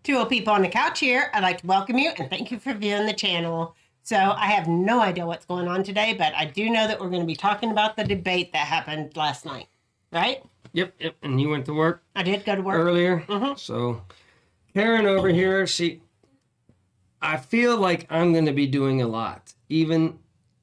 Two old people on the couch here. I'd like to welcome you and thank you for viewing the channel. So I have no idea what's going on today, but I do know that we're going to be talking about the debate that happened last night, right? Yep. And you went to work? I did go to work. Earlier. Mm-hmm. So Karen over here, I feel like I'm going to be doing a lot. Even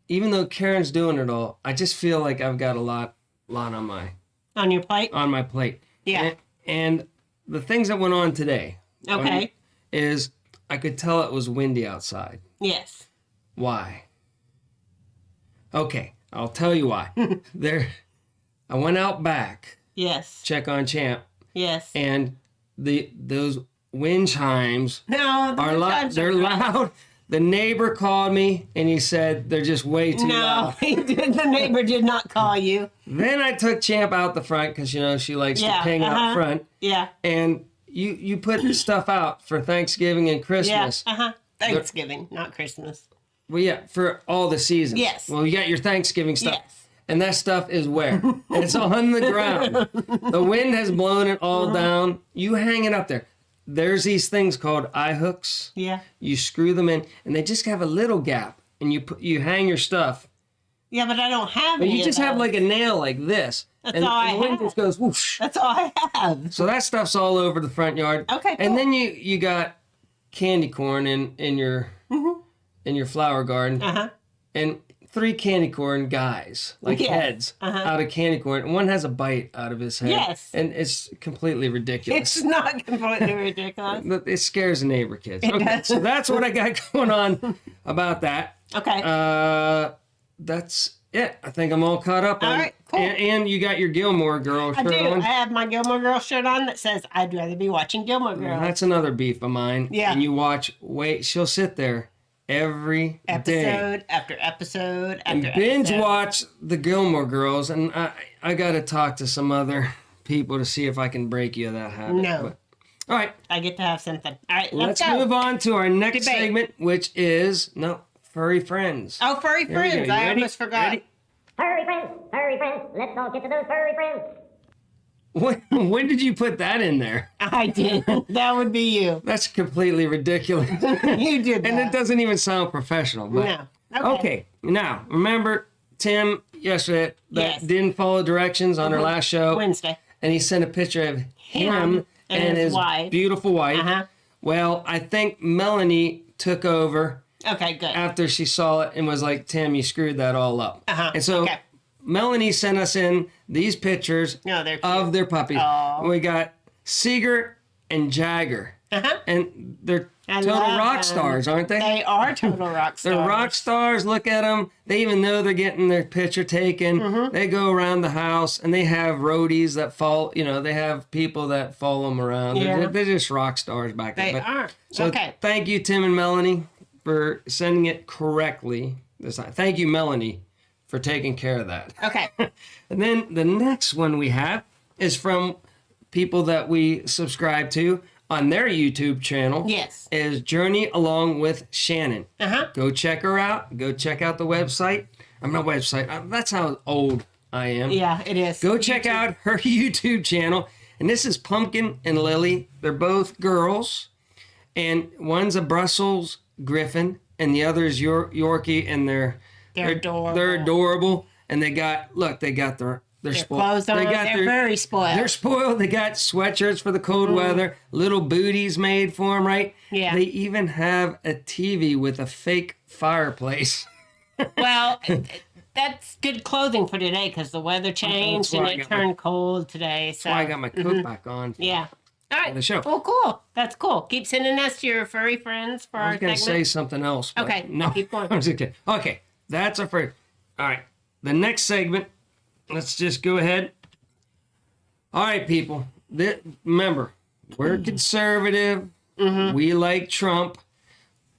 though Karen's doing it all, I just feel like I've got a lot On your plate? on my plate. Yeah. And the things that went on today. Okay. Is I could tell it was windy outside. Yes. Why? Okay, I'll tell you why. I went out back. Yes. Check on Champ. Yes. And those wind chimes are loud. They're loud. The neighbor called me and he said they're just way too loud. No, the neighbor did not call you. Then I took Champ out the front because she likes to hang out front. Yeah. And you put stuff out for Thanksgiving and Christmas. Yeah. Thanksgiving, not Christmas. Well, yeah, for all the seasons. Yes. Well, you got your Thanksgiving stuff. Yes. And that stuff is where? It's on the ground. The wind has blown it all down. You hang it up there. There's these things called eye hooks. Yeah. You screw them in, and they just have a little gap, and you hang your stuff. Yeah, but I don't have But any you just of have those. like a nail like this. That's and all I the wind have. just goes whoosh. That's all I have. So that stuff's all over the front yard. Okay, cool. And then you got candy corn in your flower garden. Uh-huh. And 3 candy corn guys, like heads, out of candy corn. And one has a bite out of his head. Yes. And it's completely ridiculous. It's not completely ridiculous. It scares the neighbor kids. It Okay, does. so that's what I got going on about that. Okay. That's it. I think I'm all caught up. All right, cool. And you got your Gilmore Girl I shirt do. on. I have my Gilmore Girl shirt on that says, I'd rather be watching Gilmore Girls. That's another beef of mine. Yeah. And you watch, she'll sit there every day. Episode after episode after Binge episode. watch the Gilmore Girls, and I got to talk to some other people to see if I can break you of that habit. No. But, all right. I get to have something. All right, let's Let's go. move on to our next Debate. segment, which is Furry Friends. Oh, furry Here we go. friends. You I ready? almost forgot. Ready? Furry friends, let's all get to those furry friends. When did you put that in there? I did. That would be you. That's completely ridiculous. You did that. And it doesn't even sound professional. But, No. Okay. Now, remember Tim yesterday that Yes. didn't follow directions on our last show? Wednesday. And he sent a picture of him and his wife. beautiful wife. Uh-huh. Well, I think Melanie took over Okay, good. after she saw it and was like, Tim, you screwed that all up. Uh-huh. And so Okay. Melanie sent us in these pictures No, they're cute. of their puppies. Aw. We got Seeger and Jagger. Uh-huh. And they're I total love rock them. stars, aren't they? They are total rock stars. They're rock stars. Look at them. They even know they're getting their picture taken. Mm-hmm. They go around the house and they have roadies that follow. They have people that follow them around. Yeah. They're just rock stars back there. They are. So Okay. thank you, Tim and Melanie, for sending it correctly this time. Thank you, Melanie, for taking care of that. Okay. And then the next one we have is from people that we subscribe to on their YouTube channel. Yes. Is Journey Along with Shannon. Uh-huh. Go check her out. Go check out the website. I'm not website. That's how old I am. Yeah, it is. Go check out her YouTube channel. And this is Pumpkin and Lily. They're both girls. And one's a Brussels Griffin and the other is Yorkie, and they're adorable. They're adorable. And they got their spoiled. Clothes on. They got They're very spoiled. They're spoiled. They got sweatshirts for the cold weather, little booties made for them, right? Yeah. They even have a TV with a fake fireplace. Well, that's good clothing for today because the weather changed why and I it got turned cold today. So I got my coat back on. yeah. All right. the show. Well, cool. That's cool. Keep sending us your furry friends for I our was going to segment. say something else. But Okay, No, keep going. I'm just kidding. Okay. That's our first. All right. The next segment, let's just go ahead. All right, people. Remember, we're conservative. We like Trump.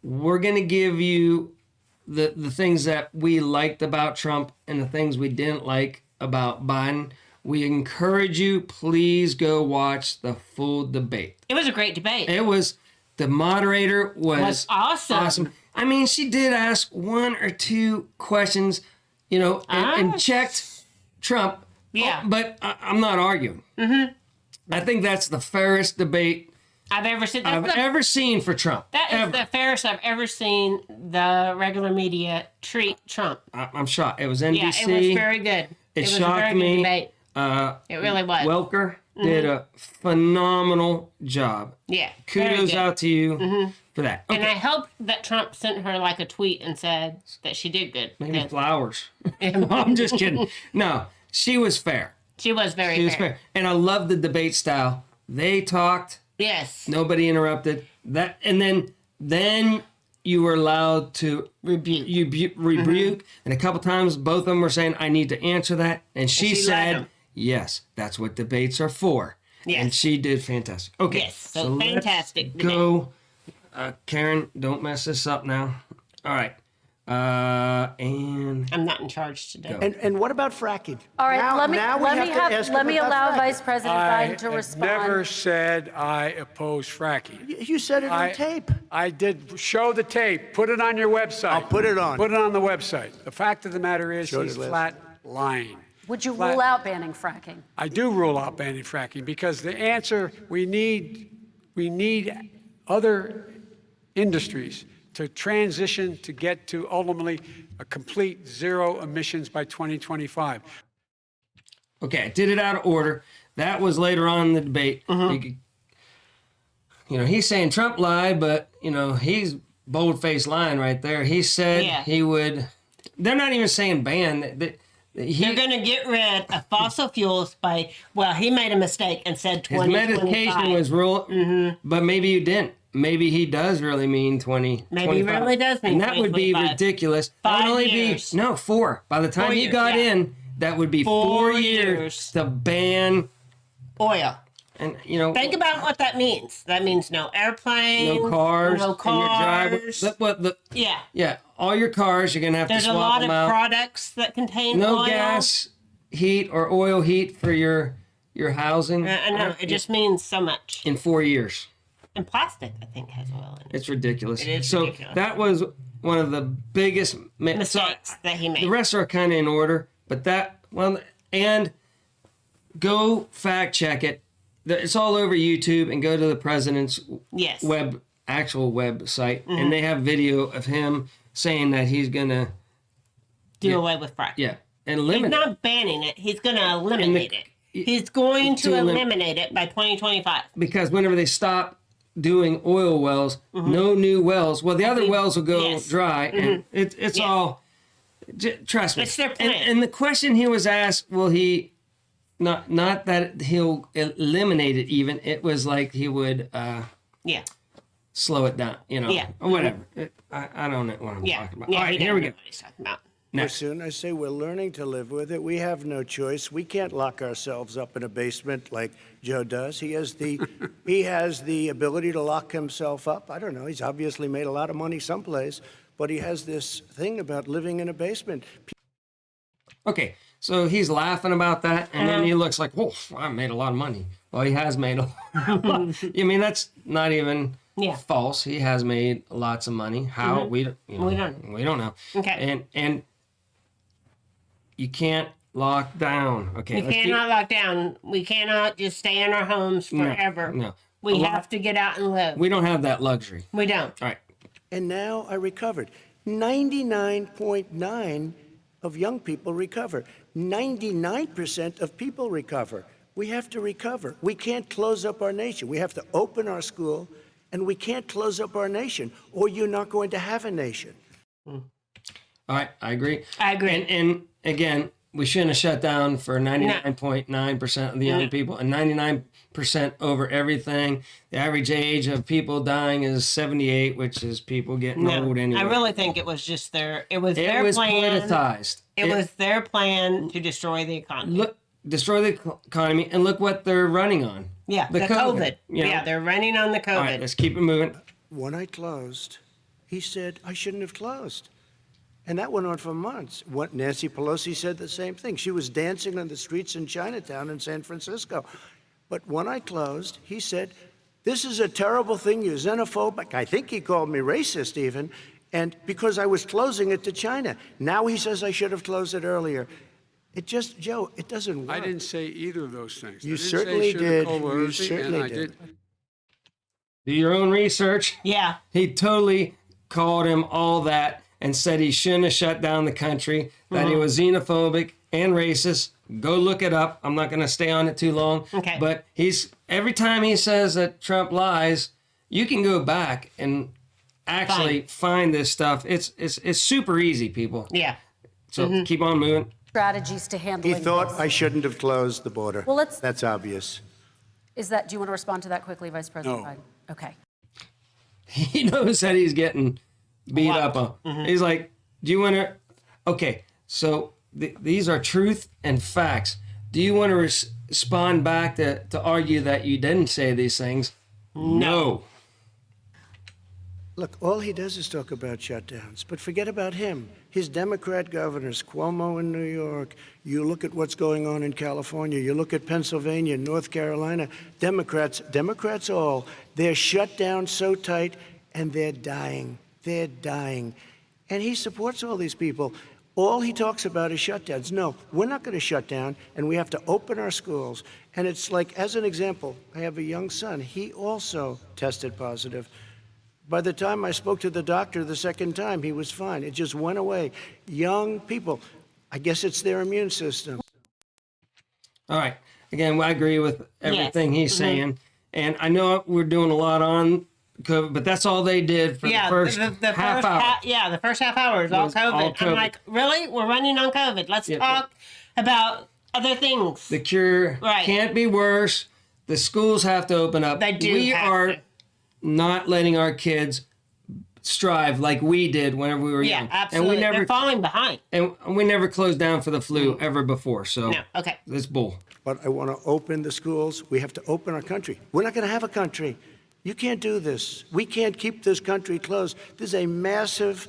We're going to give you the things that we liked about Trump and the things we didn't like about Biden. We encourage you, please go watch the full debate. It was a great debate. The moderator was awesome. I mean, she did ask 1 or 2 questions, and checked Trump. Yeah. But I'm not arguing. I think that's the fairest debate I've ever seen. I've ever seen for Trump. That is ever. the fairest I've ever seen the regular media treat Trump. I'm shocked. It was NBC. Yeah, it was very good. It was shocked a very me. good debate. It really was. Welker did a phenomenal job. Yeah. very Kudos good. out to you for that. And Okay. I hope that Trump sent her like a tweet and said that she did good. Maybe because flowers. I'm just kidding. No, she was fair. She was very She was fair. fair. And I love the debate style. They talked. Yes. Nobody interrupted. That, and then you were allowed to rebuke. And a couple times, both of them were saying, "I need to answer that," and she she let said, him. "Yes, that's what debates are for." Yes. And she did fantastic. Okay. Yes. So fantastic. Let's go, Karen. Don't mess this up now. All right. And I'm not in charge today. Go. And what about fracking? All right, Now- let me now we let have me to have ask let him me about allow fracking. Vice President I Biden to have respond. never said I oppose fracking. You said it on tape. I did show the tape. Put it on your website. I'll put it on. Put it on the website. The fact of the matter is, Show he's the list. flat lying. Would you Flat- rule out banning fracking? I do rule out banning fracking because the answer we need other industries to transition to get to ultimately a complete zero emissions by 2025. okay, I did it out of order. That was later on in the debate. He's saying Trump lied, but he's bold-faced lying right there. He said Yeah. he would. They're not even saying ban. They're going to get rid of fossil fuels by, well, he made a mistake and said His 2025. medication was rule, but maybe you didn't. Maybe he does really mean 20. Maybe he really does mean and that would be 2025. ridiculous. That 5 would only years. be 4. By the time 4 he years, got yeah. in, that would be 4 years to ban. Oil. And Think about what that means. That means no airplane, no cars, no in your driveway. cars. Yeah. All your cars, you're gonna have There's to a swap lot them of out. products that contain No oil. gas heat or oil heat for your housing. I know. It just means so much. in 4 years. And plastic, I think, has oil in it. It's ridiculous. It is so ridiculous. that was one of the biggest Mistakes that he made. The rest are kind of in order, but and go fact check it. It's all over YouTube, and go to the president's Yes. actual website, Mm-hmm. and they have video of him saying that he's gonna Do away with fracking. and He's eliminate. not banning it. He's going to eliminate it. He's going to to eliminate it by 2025. Because whenever they stop doing oil wells, no new wells. Well, the other wells will go Mm-hmm. Yes. dry, and it's Yes. all. Trust me. It's their plan. And the question he was asked, will he? Not that he'll eliminate it. Even it was like he would Yeah. slow it down. Yeah. Or whatever. I don't know what I'm Yeah. talking about. Yeah. All he right, here we go. doesn't know what he's talking about. Pretty soon, I say we're learning to live with it. We have no choice. We can't lock ourselves up in a basement like Joe does. He has the ability to lock himself up. I don't know. He's obviously made a lot of money someplace, but he has this thing about living in a basement. Okay, so he's laughing about that, and then he looks like, "Oh, I made a lot of money." Well, he has made a lot. I mean, that's not even false. He has made lots of money. How we don't know. Okay. And you can't lock down. Okay, We cannot lock down. We cannot just stay in our homes forever. No, We have to get out and live. we don't have that luxury. We don't. All right. And now I recovered. 99.9 of young people recover. 99% of people recover. We have to recover. We can't close up our nation. We have to open our school, and we can't close up our nation, or you're not going to have a nation. All right, I agree. I agree. And again, we shouldn't have shut down for 99.9% of the young people, and 99% over everything. The average age of people dying is 78, which is people getting old anyway. I really think it was just their it their was plan. politicized. It was their plan to destroy the economy. Destroy the economy, and look what they're running on. Yeah, the the COVID. you know. Yeah, they're running on the COVID. All right, let's keep it moving. When I closed, he said I shouldn't have closed. And that went on for months. Nancy Pelosi said the same thing. She was dancing on the streets in Chinatown in San Francisco. But when I closed, he said, this is a terrible thing, you're xenophobic. I think he called me racist even. And because I was closing it to China. Now he says I should have closed it earlier. Joe, it doesn't work. I didn't say either of those things. You I didn't say certainly should have did. called You Pelosi, certainly and I did. Do your own research. Yeah. He totally called him all that and said he shouldn't have shut down the country, that he was xenophobic and racist. Go look it up. I'm not going to stay on it too long. Okay. But every time he says that Trump lies, you can go back and actually find this stuff. It's super easy, people. Yeah. So keep on moving. Strategies to handling He thought this. I shouldn't have closed the border. Well, let's- That's obvious. Do you want to respond to that quickly, Vice President No. Biden? Okay. He knows that he's getting beat up on. He's like, do you want to? Okay, so these are truth and facts. Do you want to respond back to argue that you didn't say these things? No. Look, all he does is talk about shutdowns, but forget about him. His Democrat governors, Cuomo in New York, you look at what's going on in California, you look at Pennsylvania, North Carolina, Democrats all, they're shut down so tight and they're dying. They're dying. And he supports all these people. All he talks about is shutdowns. No, we're not going to shut down, and we have to open our schools. And it's like, as an example, I have a young son. He also tested positive. By the time I spoke to the doctor the second time, he was fine. It just went away. Young people, I guess it's their immune system. All right. Again, I agree with everything he's saying. And I know we're doing a lot on COVID, but that's all they did for the first half hour. The first half hour is all Was COVID. all COVID. I'm like, really? We're running on COVID. Let's talk about other things. The cure can't be worse. The schools have to open up. They do We have are to. not letting our kids strive like we did whenever we were young. Yeah, absolutely. And we never They're falling behind. and we never closed down for the flu ever before. So No. Okay. that's bull. But I want to open the schools. We have to open our country. We're not going to have a country. You can't do this. We can't keep this country closed. This is a massive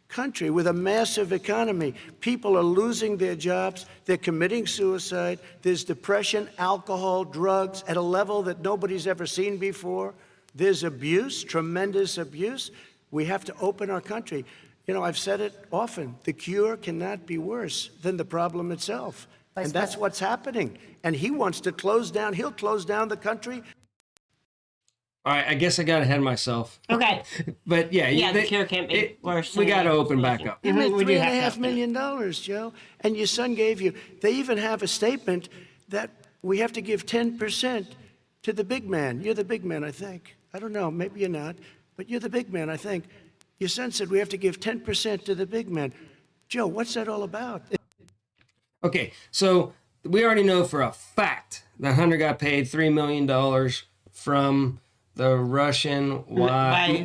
country with a massive economy. People are losing their jobs. They're committing suicide. There's depression, alcohol, drugs at a level that nobody's ever seen before. There's abuse, tremendous abuse. We have to open our country. You know, I've said it often. The cure cannot be worse than the problem itself. And that's what's happening. And he wants to close down. He'll close down the country. All right, I guess I got ahead of myself. Okay. But yeah, The cure can't be worse. We than got to the open back solution. up. You made We do have to $3.5 open. million, Joe. And your son gave you, they even have a statement that we have to give 10% to the big man. You're the big man, I think. I don't know, maybe you're not, but you're the big man, I think. Your son said we have to give 10% to the big man. Joe, what's that all about? Okay, so we already know for a fact that Hunter got paid $3 million from the Russian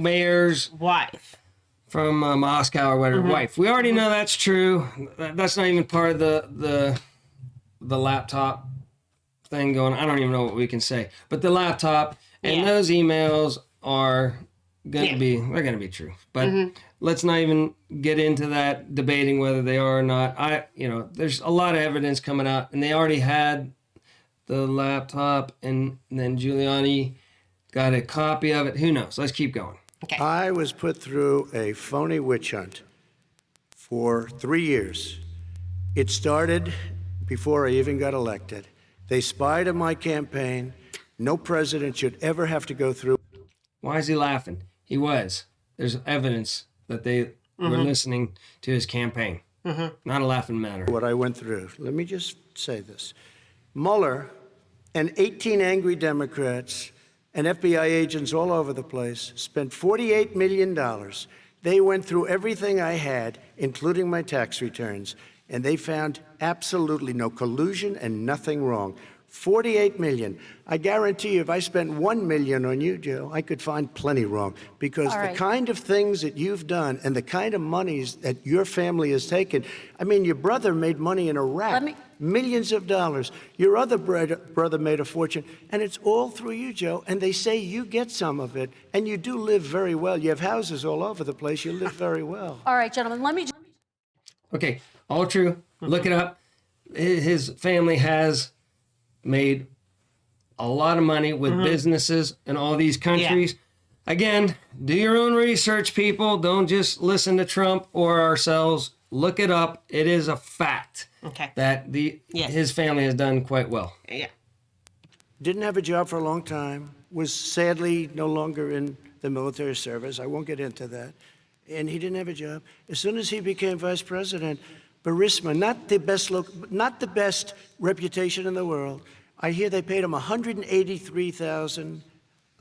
mayor's Wife. from Moscow or whatever wife. We already know that's true. That's not even part of the laptop thing going. I don't even know what we can say. But the laptop and those emails are they're gonna be true. But let's not even get into that debating whether they are or not. There's a lot of evidence coming out, and they already had the laptop, and then Giuliani got a copy of it. Who knows? Let's keep going. I was put through a phony witch hunt for 3 years. It started before I even got elected. They spied on my campaign. No president should ever have to go through. Why is he laughing? He was. There's evidence that they were listening to his campaign. Not a laughing matter. What I went through. Let me just say this. Mueller and 18 angry Democrats and FBI agents all over the place spent $48 million. They went through everything I had, including my tax returns, and they found absolutely no collusion and nothing wrong. 48 million. I guarantee you, if I spent 1 million on you, Joe, I could find plenty wrong. Because the kind of things that you've done and the kind of monies that your family has taken, I mean, your brother made money in Iraq, millions of dollars. Your other brother made a fortune, and it's all through you, Joe. And they say you get some of it, and you do live very well. You have houses all over the place. You live very well. All right, gentlemen, let me just... Okay, all true. Look it up. His family has made a lot of money with businesses in all these countries. Again, do your own research, people. Don't just listen to Trump or ourselves. Look it up. It is a fact that his family has done quite well. Yeah. Didn't have a job for a long time. was sadly no longer in the military service. I won't get into that. And he didn't have a job. As soon as he became vice president, Burisma, not the best reputation in the world. I hear they paid him $183,000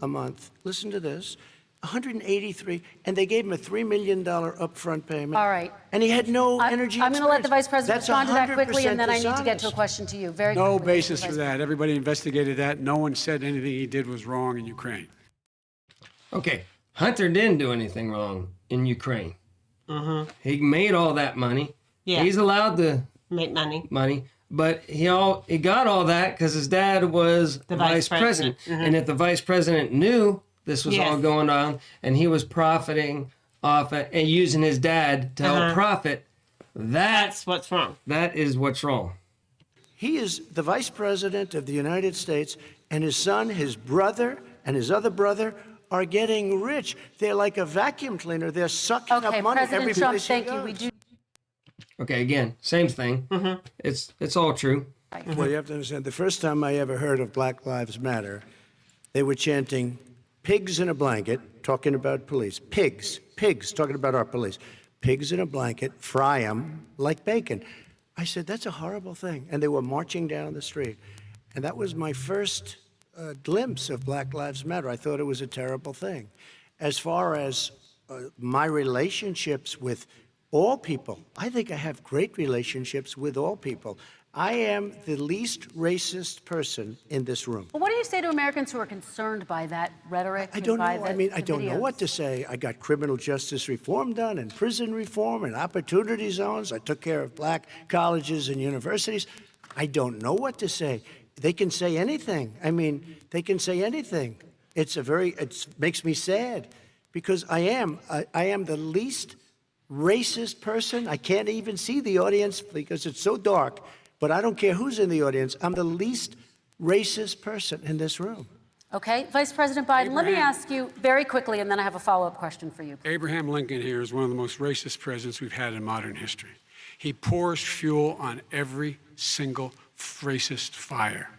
a month. Listen to this. 183, and they gave him a $3 million upfront payment. All right. And he had no energy. I'm going to let the Vice President That's respond to that quickly, and then I need to get to a dishonest. question to you. Very No quickly, basis Mr. for Vice that. Everybody investigated that. No one said anything he did was wrong in Ukraine. Okay, Hunter didn't do anything wrong in Ukraine. He made all that money. Yeah. He's allowed to Make money. but he got all that because his dad was the vice president. And if the vice president knew this was all Yes. going on and he was profiting off it and using his dad to help profit, That's what's wrong. that is what's wrong. He is the vice president of the United States, and his son, his brother, and his other brother are getting rich. They're like a vacuum cleaner. They're sucking Okay, up money President every Trump, place thank he you. goes. We do. Okay, again, same thing. It's all true. Well, you have to understand, the first time I ever heard of Black Lives Matter, they were chanting, "Pigs in a blanket," talking about police. Pigs, talking about our police. Pigs in a blanket, fry them like bacon. I said, that's a horrible thing. And they were marching down the street. And that was my first glimpse of Black Lives Matter. I thought it was a terrible thing. As far as my relationships with all people, I think I have great relationships with all people. I am the least racist person in this room. Well, what do you say to Americans who are concerned by that rhetoric? I don't know. and by I mean, I the don't know videos? what to say. I got criminal justice reform done and prison reform and opportunity zones. I took care of black colleges and universities. I don't know what to say. They can say anything. I mean, they can say anything. It makes me sad because I am the least racist person. I can't even see the audience because it's so dark. But I don't care who's in the audience. I'm the least racist person in this room. Okay, Vice President Biden, let me Abraham. ask you very quickly, and then I have a follow-up question for you. Abraham Lincoln here is one of the most racist presidents we've had in modern history. He pours fuel on every single racist fire.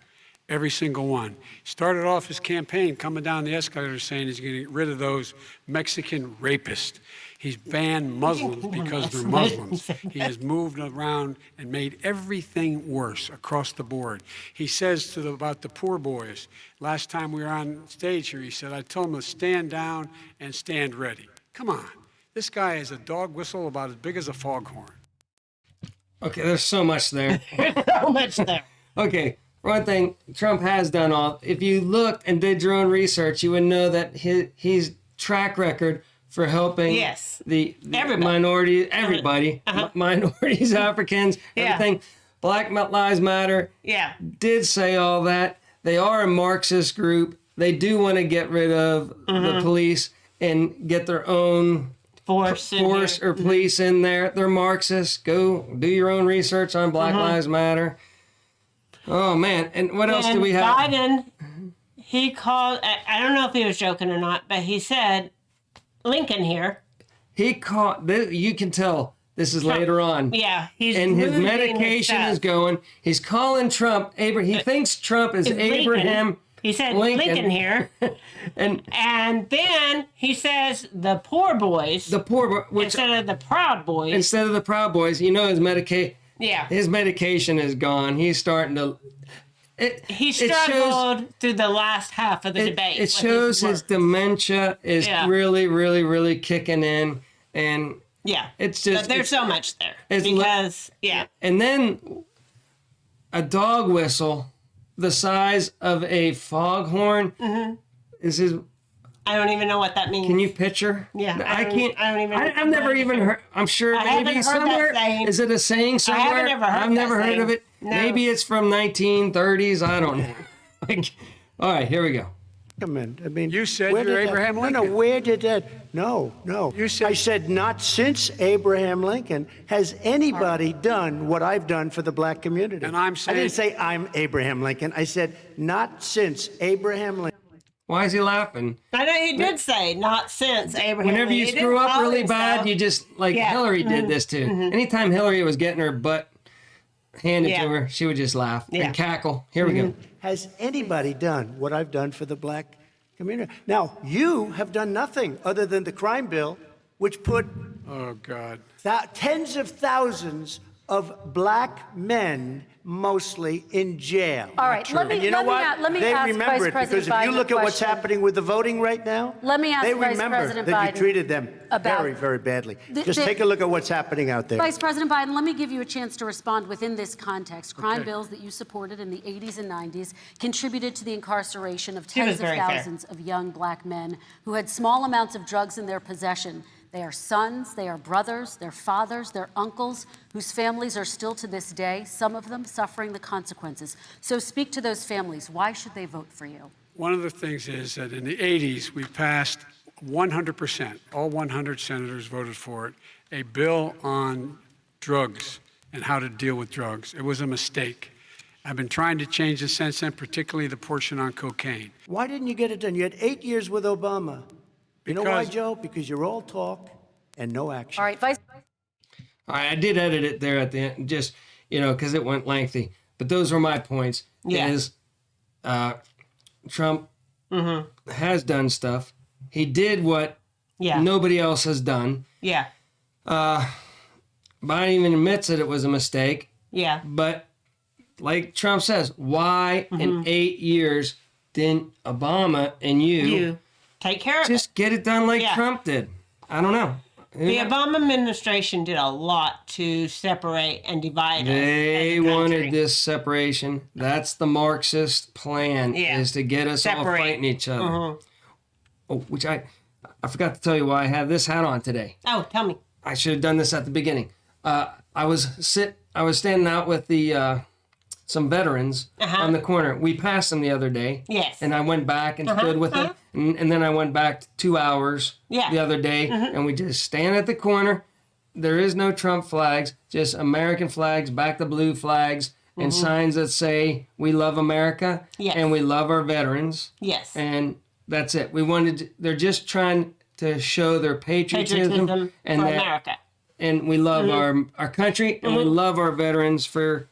Every single one. Started off his campaign coming down the escalator saying he's going to get rid of those Mexican rapists. He's banned Muslims because they're Muslims. He has moved around and made everything worse across the board. He says about the poor boys, last time we were on stage here, he said, I told them to stand down and stand ready. Come on. This guy has a dog whistle about as big as a foghorn. Okay, there's so much there. So much there. Okay, one thing Trump has done all. If you looked and did your own research, you would know that his track record for helping Yes. the Everybody. minority, everybody, minorities, Africans, Yeah. everything. Black Lives Matter Yeah. did say all that. They are a Marxist group. They do want to get rid of the police and get their own Force or police in there. They're Marxists. Go do your own research on Black Lives Matter. Oh man! And what else do we have? Biden, he called. I don't know if he was joking or not, but he said, "Lincoln here." He caught. You can tell this is later on. Yeah, he's And his moving medication stuff. is going. He's calling Trump. He thinks Trump is It's Abraham. Lincoln. He said Lincoln here, And and then he says the poor boys the poor, which instead of the Proud Boys. instead of the Proud Boys, his Yeah, his medication is gone. He's starting to. he struggled through the last half of the debate. It with shows his words. dementia is Yeah. really, really, really kicking in, and Yeah, it's just but there's so much there it's because and then a dog whistle the size of a foghorn is his. I don't even know what that means. Can you picture? Yeah, I can't. I don't even. I've never even heard. I'm sure haven't maybe heard that somewhere. saying. Is it a saying somewhere? never heard I've never that heard of saying. it. No. Maybe it's from 1930s. I don't know. All right, here we go. I mean, You said where you're did that- Abraham No, Lincoln. where did that? No. You said- I said not since Abraham Lincoln has anybody done what I've done for the black community. And I'm I saying- didn't say I'm Abraham Lincoln. I said not since Abraham Lincoln. Why is he laughing? I know he did say not since Abraham. Whenever you He screw didn't up call really himself- bad, you just like Yeah. Hillary did this too. Anytime Hillary was getting her butt handed Yeah. to her, she would just laugh Yeah. and cackle. Here we go. Has anybody done what I've done for the black community. Now, you have done nothing other than the crime bill, which put Oh, God. tens of thousands of black men, mostly, in jail. All right, let me, And you know let me, what? let me They ask remember Vice it President because if you Biden look a at what's question. happening with the voting right now, Let me ask they Vice remember President that you Biden treated them about- very, very badly. The- Just the- take a look at what's happening out there. Vice President Biden, let me give you a chance to respond within this context. Crime Okay. bills that you supported in the 80s and 90s contributed to the incarceration of She was tens of very fair. thousands of young black men who had small amounts of drugs in their possession. They are sons, they are brothers, they're fathers, they're uncles, whose families are still to this day, some of them suffering the consequences. So speak to those families. Why should they vote for you? One of the things is that in the 80s, we passed 100%, all 100 senators voted for it, a bill on drugs and how to deal with drugs. It was a mistake. I've been trying to change it since then, particularly the portion on cocaine. Why didn't you get it done? You had 8 years with Obama. You know why, Because- Joe? Because you're all talk and no action. All right, Vice. All right, I did edit it there at the end, just, because it went lengthy. But those were my points. Yeah. Is Trump has done stuff. He did what Yeah. nobody else has done. Yeah. Biden even admits that it was a mistake. Yeah. But like Trump says, why in 8 years didn't Obama and You take care of it. just get it done like Yeah. Trump did? I don't know. The Obama administration did a lot to separate and divide us. They as a country. wanted this separation. That's the Marxist plan, Yeah. is to get us all Separate. fighting each other. Oh, which I forgot to tell you why I have this hat on today. Oh, tell me. I should have done this at the beginning. I was standing out with the some veterans on the corner. We passed them the other day. Yes. And I went back and stood with them. And then I went back 2 hours the other day. And we just stand at the corner. There is no Trump flags, just American flags, back the blue flags, and signs that say, we love America Yes. and we love our veterans. Yes. And that's it. They're just trying to show their patriotism, and for that, America. and we love our country, and we love our veterans for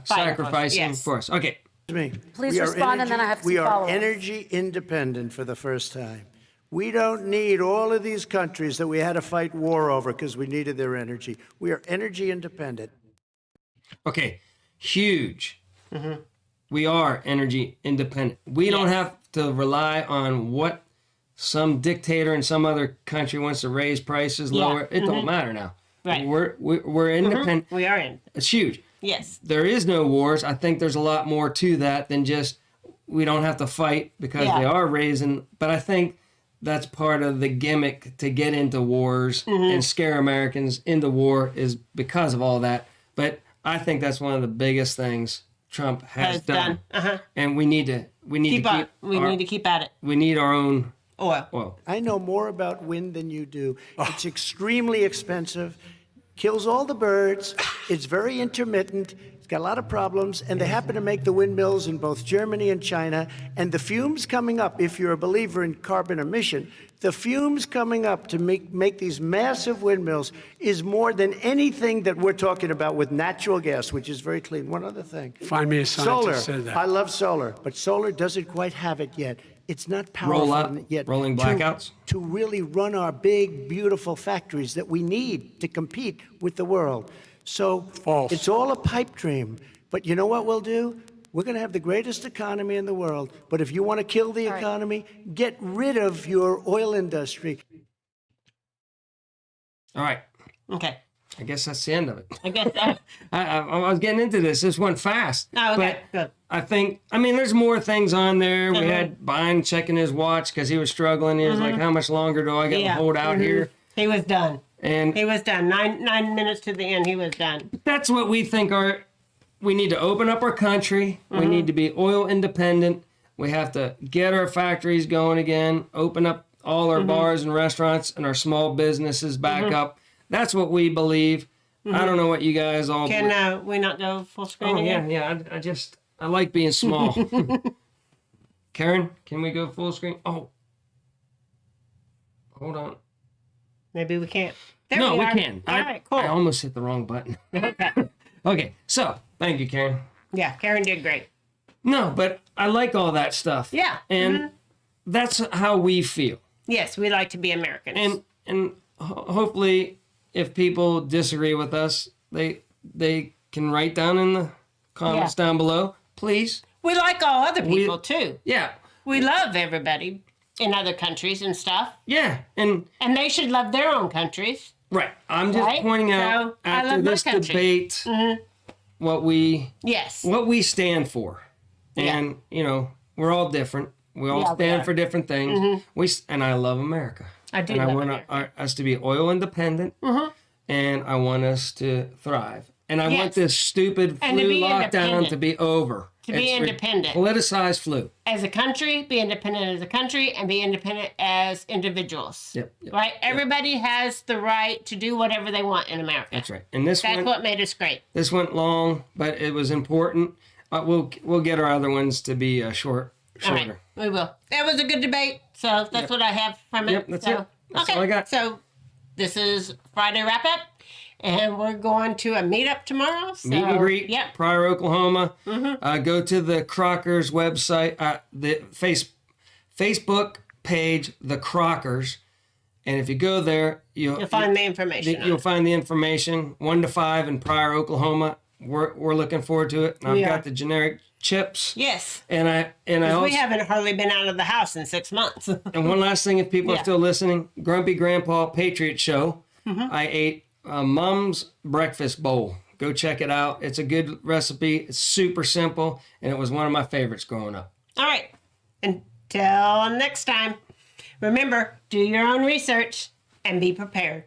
sacrificing Yes. for us. Okay. Me. Please We are respond, and then I have some We are follow-ups. energy independent for the first time. We don't need all of these countries that we had to fight war over because we needed their energy. We are energy independent. Okay. Huge. We are energy independent. We don't have to rely on what some dictator in some other country wants to raise prices lower. It don't matter now. Right. We're independent. We are in. It's huge. Yes. There is no wars. I think there's a lot more to that than just we don't have to fight because Yeah. they are raising. But I think that's part of the gimmick to get into wars and scare Americans into war is because of all that. But I think that's one of the biggest things Trump has done. And we need to Keep on. We need to keep at it. we need our own Oil. oil. I know more about wind than you do. It's extremely expensive, kills all the birds, it's very intermittent, it's got a lot of problems, and they happen to make the windmills in both Germany and China. And the fumes coming up, if you're a believer in carbon emission, the fumes coming up to make these massive windmills is more than anything that we're talking about with natural gas, which is very clean. One other thing. Find me a scientist Solar. said that. I love solar, but solar doesn't quite have it yet. It's not powerful Roll up, yet. rolling to- blackouts? To really run our big, beautiful factories that we need to compete with the world. So False. it's all a pipe dream. But you know what we'll do? We're going to have the greatest economy in the world. But if you want to kill the All right. economy, get rid of your oil industry. All right. Okay. I guess that's the end of it. I guess that. I was getting into this. This went fast. Oh, okay. But Good. I think, there's more things on there. We had Biden checking his watch because he was struggling. He was like, how much longer do I got to hold out here? He was done. And He was done. 9 minutes to the end, he was done. that's what we think we need to open up our country. We need to be oil independent. We have to get our factories going again, open up all our bars and restaurants and our small businesses back up. That's what we believe. I don't know what you guys all believe. Can we not go full screen Oh, again? yeah. I like being small. Karen, can we go full screen? Oh. Hold on. Maybe we can't. There No, we are. can. All right, cool. I almost hit the wrong button. Okay. Okay, so thank you, Karen. Yeah, Karen did great. No, but I like all that stuff. Yeah. And that's how we feel. Yes, we like to be Americans. And hopefully, if people disagree with us, they can write down in the comments down below, please. we like all other people too. Yeah. We love everybody in other countries and stuff. Yeah. And they should love their own countries. right. I'm just Right? pointing out So, I after love my this country. debate what we Yes. stand for. And we're all different. We all Yeah, we stand are. for different things. And I love America. I do And I love want America. us to be oil independent. And I want us to thrive. And I want Yes. this stupid And to flu be lockdown independent. to be over. To be It's independent. Politicized flu. As a country, be independent as a country, and be independent as individuals. Yep. Right? Everybody has the right to do whatever they want in America. That's right. And this That's one, what made us great. this went long, but it was important. We'll get our other ones to be shorter. All right, we will. That was a good debate. So that's what I have from it. Yep, that's so, it. That's okay. all I got. So this is Friday wrap up, and we're going to a meetup tomorrow. So, Meet and greet, Yep. Pryor, Oklahoma. Go to the Crockers website, the Facebook page, the Crockers, and if you go there, You'll find the information. on you'll it. find the information. 1 to 5 in Pryor, Oklahoma. We're looking forward to it. And I've We got are. the generic chips. Yes. And I also We haven't hardly been out of the house in 6 months. and one last thing, if people are Yeah. still listening, Grumpy Grandpa Patriot Show. I ate Mom's breakfast bowl. Go check it out. It's a good recipe. It's super simple, and it was one of my favorites growing up. All right. Until next time, remember, do your own research and be prepared.